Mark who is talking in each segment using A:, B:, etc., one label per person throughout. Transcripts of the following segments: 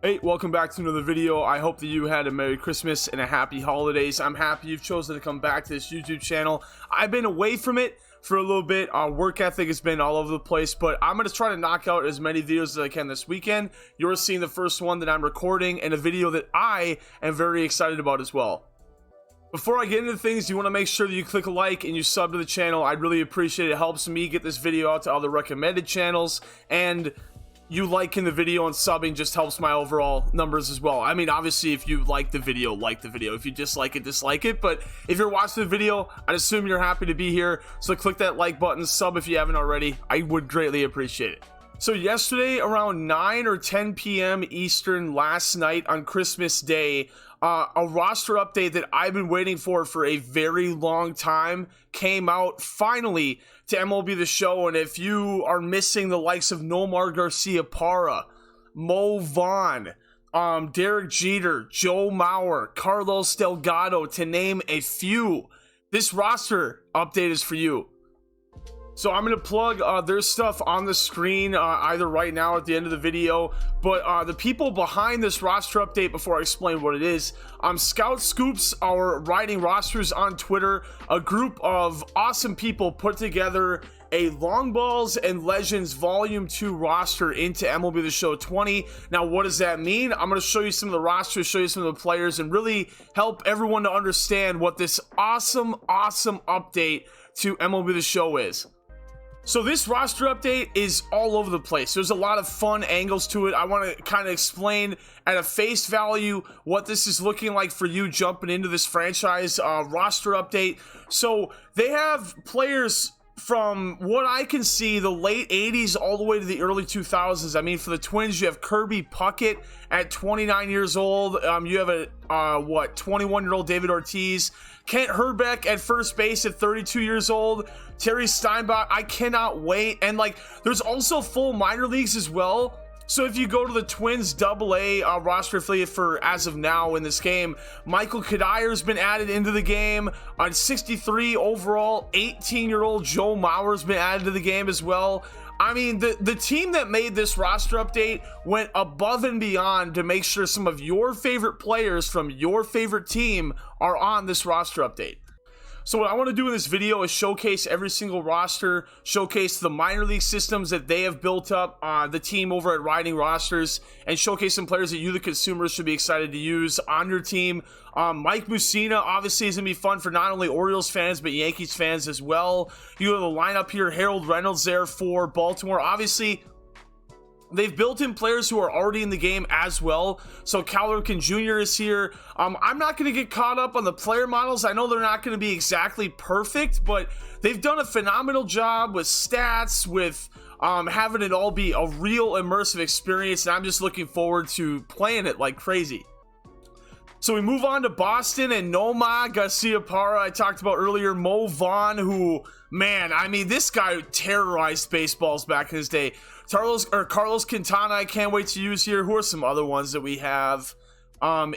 A: Hey, welcome back to another video. I hope that you had a Merry Christmas and a Happy Holidays. I'm happy you've chosen to come back to this YouTube channel. I've been away from it for a little bit. Work ethic has been all over the place, but I'm going to try to knock out as many videos as I can this weekend. You're seeing the first one that I'm recording and a video that I am very excited about as well. Before I get into things, you want to make sure that you click a like and you sub to the channel. I'd really appreciate it. It helps me get this video out to other recommended channels, and you liking the video and subbing just helps my overall numbers as well. I mean, obviously, if you like the video, like the video. If you dislike it, dislike it. But if you're watching the video, I'd assume you're happy to be here. So click that like button, sub if you haven't already. I would greatly appreciate it. So yesterday, around 9 or 10 p.m. Eastern last night on Christmas Day, a roster update that I've been waiting for a very long time came out finally to MLB The Show. And if you are missing the likes of Nomar Garcia-Parra, Mo Vaughn, Derek Jeter, Joe Mauer, Carlos Delgado, to name a few, this roster update is for you. So I'm going to plug their stuff on the screen either right now or at the end of the video. But the people behind this roster update, before I explain what it is, Scout Scoops, our writing rosters on Twitter, a group of awesome people put together a Long Balls and Legends Volume 2 roster into MLB The Show 20. Now, what does that mean? I'm going to show you some of the rosters, show you some of the players, and really help everyone to understand what this awesome update to MLB The Show is. So this roster update is all over the place. There's a lot of fun angles to it. I want to kind of explain at a face value what this is looking like for you jumping into this franchise roster update. So they have players from what I can see, the late 80s all the way to the early 2000s. I mean, for the Twins, you have Kirby Puckett at 29 years old. You have a 21-year-old David Ortiz. Kent Herbeck at first base at 32 years old. Terry Steinbach, I cannot wait. And like, there's also full minor leagues as well. So if you go to the Twins AA roster affiliate for as of now in this game, Michael Kadyr's been added into the game. On 63 overall, 18-year-old Joe Mauer's been added to the game as well. I mean, the team that made this roster update went above and beyond to make sure some of your favorite players from your favorite team are on this roster update. So what I want to do in this video is showcase every single roster, showcase the minor league systems that they have built up, the team over at Riding Rosters, and showcase some players that you, the consumers, should be excited to use on your team. Mike Mussina obviously is going to be fun for not only Orioles fans, but Yankees fans as well. You have the lineup here, Harold Reynolds there for Baltimore. Obviously, they've built in players who are already in the game as well. So Cal Ripken Jr. is here. I'm not going to get caught up on the player models. I know they're not going to be exactly perfect, but they've done a phenomenal job with stats, with having it all be a real immersive experience. And I'm just looking forward to playing it like crazy. So we move on to Boston and Nomar Garcia-Parra, I talked about earlier. Mo Vaughn, who, man, I mean, this guy terrorized baseballs back in his day. Carlos Quintana, I can't wait to use here. Who are some other ones that we have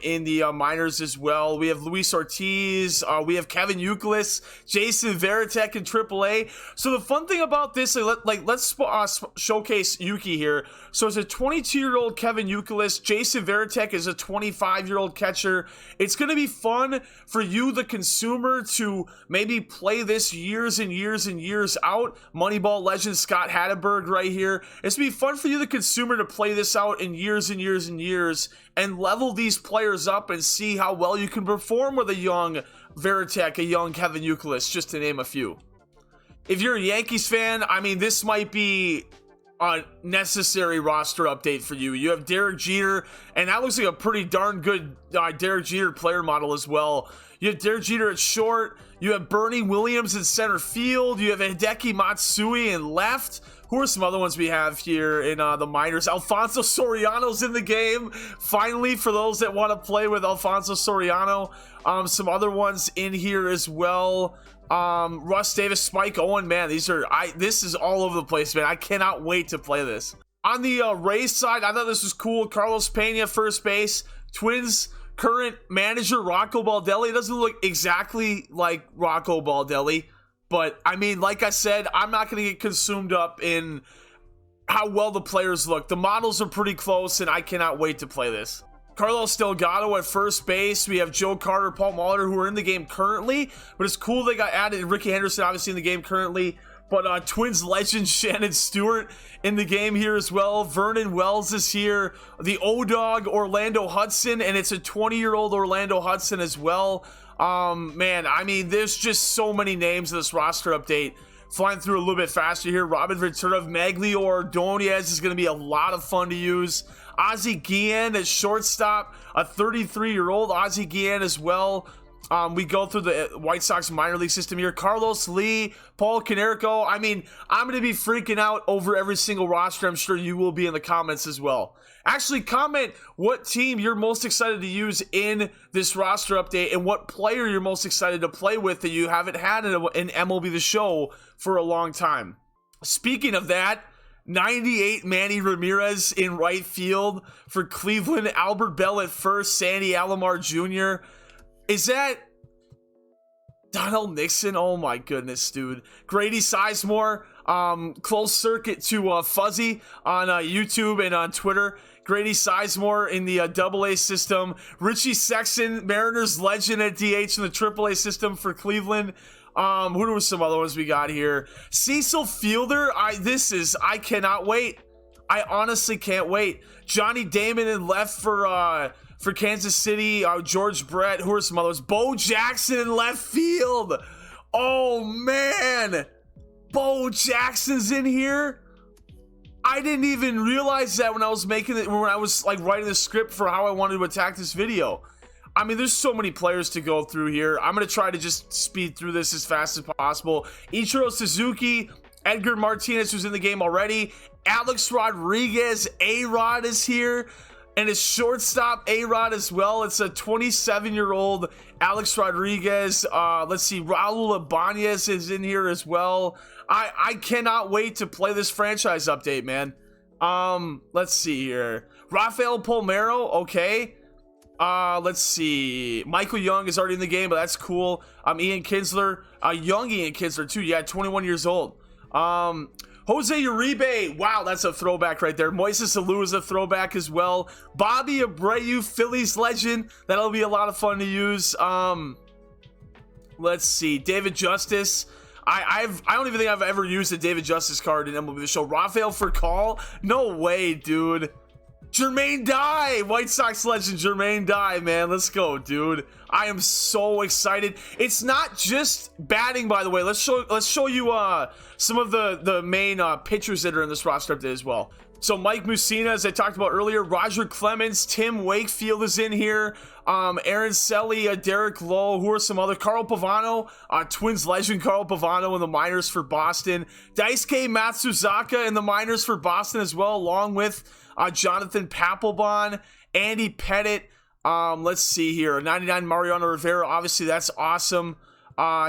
A: in the minors as well? We have Luis Ortiz, we have Kevin Youkilis, Jason Varitek in AAA. So the fun thing about this, let's showcase Yuki here. So it's a 22-year-old Kevin Youkilis. Jason Varitek is a 25-year-old catcher. It's going to be fun for you, the consumer, to maybe play this years and years and years out. Moneyball legend Scott Hatteberg right here. It's going to be fun for you, the consumer, to play this out in years and years and years and level these players up and see how well you can perform with a young Varitek, a young Kevin Youkilis, just to name a few. If you're a Yankees fan, I mean, this might be a necessary roster update for you. You have Derek Jeter, and that looks like a pretty darn good Derek Jeter player model as well. You have Derek Jeter at short. You have Bernie Williams in center field. You have Hideki Matsui in left. Who are some other ones we have here in the minors? Alfonso Soriano's in the game. Finally, for those that want to play with Alfonso Soriano. Some other ones in here as well. Russ Davis, Spike Owen, man, this is all over the place, man. I cannot wait to play this. On the Rays side, I thought this was cool. Carlos Pena, first base. Twins current manager Rocco Baldelli. It doesn't look exactly like Rocco Baldelli, but I mean, like I said, I'm not going to get consumed up in how well the players look. The models are pretty close, and I cannot wait to play this. Carlos Delgado at first base. We have Joe Carter, Paul Molitor, who are in the game currently, but it's cool they got added. Ricky Henderson obviously in the game currently, but Twins legend Shannon Stewart in the game here as well. Vernon Wells is here. The O-Dog Orlando Hudson, and it's a 20-year-old Orlando Hudson as well. Man, I mean, there's just so many names in this roster update. Flying through a little bit faster here. Robin Ventura, Maglio Ordonez is going to be a lot of fun to use. Ozzie Guillen at shortstop, a 33-year-old Ozzie Guillen as well. We go through the White Sox minor league system here. Carlos Lee, Paul Konerko. I mean, I'm going to be freaking out over every single roster. I'm sure you will be in the comments as well. Actually, comment what team you're most excited to use in this roster update and what player you're most excited to play with that you haven't had in MLB The Show for a long time. Speaking of that, 98 Manny Ramirez in right field for Cleveland. Albert Bell at first. Sandy Alomar Jr. Is that Donald Nixon? Oh my goodness, dude. Grady Sizemore. Closed circuit to Fuzzy on YouTube and on Twitter. Grady Sizemore in the AA system. Richie Sexton, Mariners legend at DH in the AAA system for Cleveland. Who are some other ones we got here? Cecil Fielder. I cannot wait. I honestly can't wait. Johnny Damon in left for Kansas City. George Brett. Who are some others? Bo Jackson in left field. Oh man, Bo Jackson's in here. I didn't even realize that when I was making it, when I was like writing the script for how I wanted to attack this video. I mean, there's so many players to go through here. I'm going to try to just speed through this as fast as possible. Ichiro Suzuki, Edgar Martinez, who's in the game already. Alex Rodriguez, A-Rod is here. And his shortstop, A-Rod as well. It's a 27-year-old Alex Rodriguez. Let's see, Raul Ibanez is in here as well. I cannot wait to play this franchise update, man. Let's see here. Rafael Palmeiro, okay. Let's see. Michael Young is already in the game, but that's cool. Ian Kinsler, young Ian Kinsler too. Yeah, 21 years old. Jose Uribe, wow, that's a throwback right there. Moises Alou is a throwback as well. Bobby Abreu, Phillies legend. That'll be a lot of fun to use. Let's see. David Justice. I don't even think I've ever used a David Justice card in MLB The Show. Rafael Furcal? No way, dude. Jermaine Dye, White Sox legend Jermaine Dye, man. Let's go, dude. I am so excited. It's not just batting, by the way. Let's show you some of the main pitchers that are in this roster update as well. So Mike Mussina, as I talked about earlier, Roger Clemens, Tim Wakefield is in here. Aaron Selly, Derek Lowe, who are some other? Carl Pavano, Twins legend Carl Pavano in the minors for Boston. Daisuke Matsuzaka in the minors for Boston as well, along with Jonathan Papelbon, Andy Pettit. Let's see here. 99 Mariano Rivera, obviously that's awesome.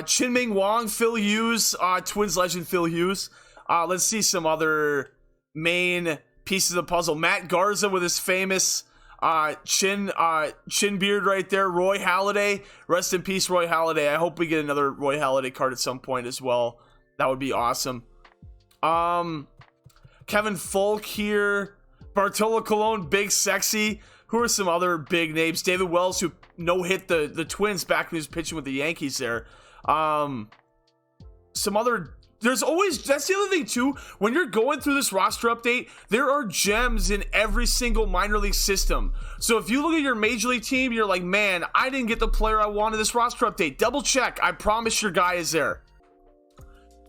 A: Chin-Ming Wong, Phil Hughes, Twins legend Phil Hughes. Let's see some other main pieces of the puzzle. Matt Garza with his famous chin beard right there. Roy Halladay, rest in peace Roy Halladay. I hope we get another Roy Halladay card at some point as well. That would be awesome. Kevin Folk here. Bartolo Colon, Big Sexy. Who are some other big names? David Wells, who no-hit the Twins back when he was pitching with the Yankees there. Some other... There's always... That's the other thing, too. When you're going through this roster update, there are gems in every single minor league system. So if you look at your major league team, you're like, man, I didn't get the player I wanted this roster update. Double check. I promise your guy is there.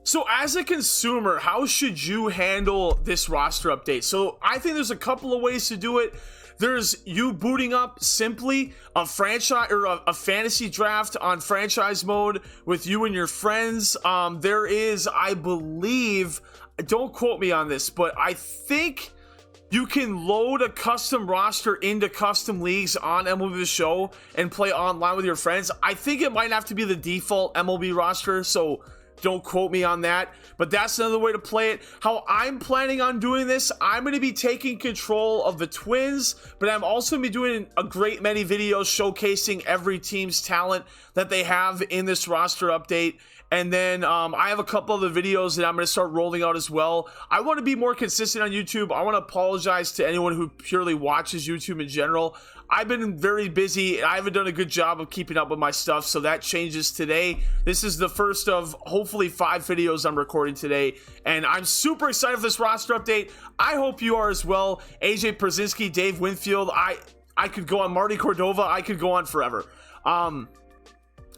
A: So as a consumer, how should you handle this roster update? So I think there's a couple of ways to do it. There's you booting up simply a franchise or a fantasy draft on franchise mode with you and your friends. There is, I believe, don't quote me on this, but I think you can load a custom roster into custom leagues on MLB The Show and play online with your friends. I think it might have to be the default MLB roster, so don't quote me on that, but that's another way to play it. How I'm planning on doing this, I'm going to be taking control of the Twins, but I'm also going to be doing a great many videos showcasing every team's talent that they have in this roster update. And then I have a couple other videos that I'm going to start rolling out as well. I want to be more consistent on YouTube. I want to apologize to anyone who purely watches YouTube in general. I've been very busy. I haven't done a good job of keeping up with my stuff, so that changes today. This is the first of hopefully 5 videos I'm recording today, and I'm super excited for this roster update. I hope you are as well. AJ Przinsky, Dave Winfield, I could go on. Marty Cordova, I could go on forever.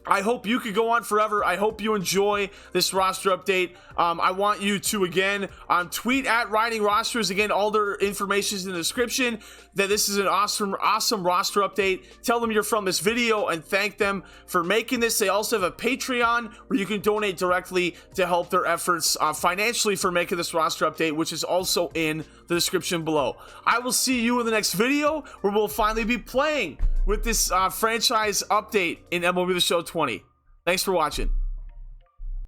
A: I hope you could go on forever. I hope you enjoy this roster update. I want you to, again, tweet at ridinrosters. Again, all their information is in the description. That this is an awesome roster update. Tell them you're from this video and thank them for making this. They also have a Patreon where you can donate directly to help their efforts financially for making this roster update, which is also in the description below. I will see you in the next video where we'll finally be playing with this franchise update in MLB The Show 20. Thanks for watching.